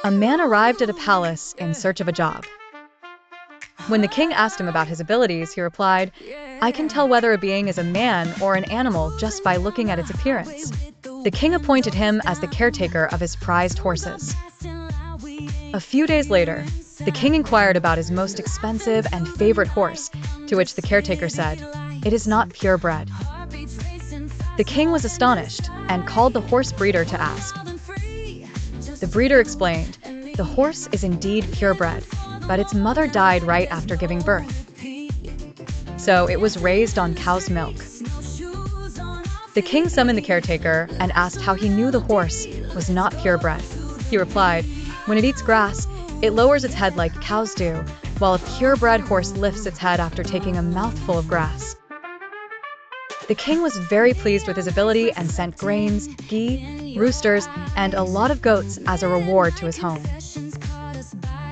A man arrived at a palace in search of a job. When the king asked him about his abilities, he replied, "I can tell whether a being is a man or an animal just by looking at its appearance." The king appointed him as the caretaker of his prized horses. A few days later, the king inquired about his most expensive and favorite horse, to which the caretaker said, "It is not purebred." The king was astonished and called the horse breeder to ask. The breeder explained, "The horse is indeed purebred, but its mother died right after giving birth. So it was raised on cow's milk." The king summoned the caretaker and asked how he knew the horse was not purebred. He replied, "When it eats grass, it lowers its head like cows do, while a purebred horse lifts its head after taking a mouthful of grass." The king was very pleased with his ability and sent grains, ghee, roosters, and a lot of goats as a reward to his home.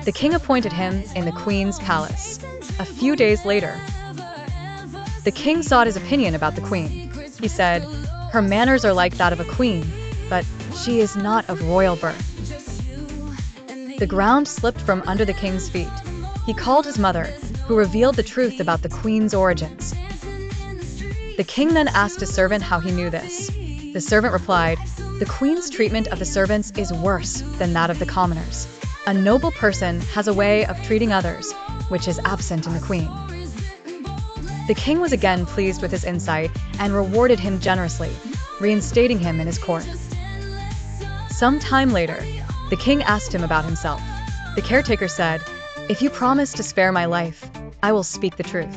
The king appointed him in the queen's palace. A few days later, the king sought his opinion about the queen. He said, "Her manners are like that of a queen, but she is not of royal birth." The ground slipped from under the king's feet. He called his mother, who revealed the truth about the queen's origins. The king then asked his servant how he knew this. The servant replied, "The queen's treatment of the servants is worse than that of the commoners. A noble person has a way of treating others, which is absent in the queen." The king was again pleased with his insight and rewarded him generously, reinstating him in his court. Some time later, the king asked him about himself. The caretaker said, "If you promise to spare my life, I will speak the truth."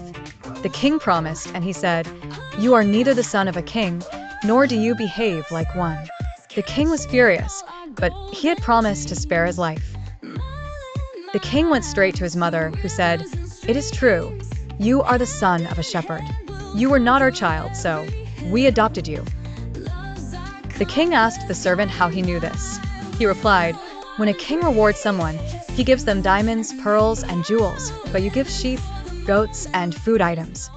The king promised, and he said, "You are neither the son of a king, nor do you behave like one." The king was furious, but he had promised to spare his life. The king went straight to his mother, who said, "It is true, you are the son of a shepherd. You were not our child, so we adopted you." The king asked the servant how he knew this. He replied, "When a king rewards someone, he gives them diamonds, pearls, and jewels, but you give sheep, goats, and food items."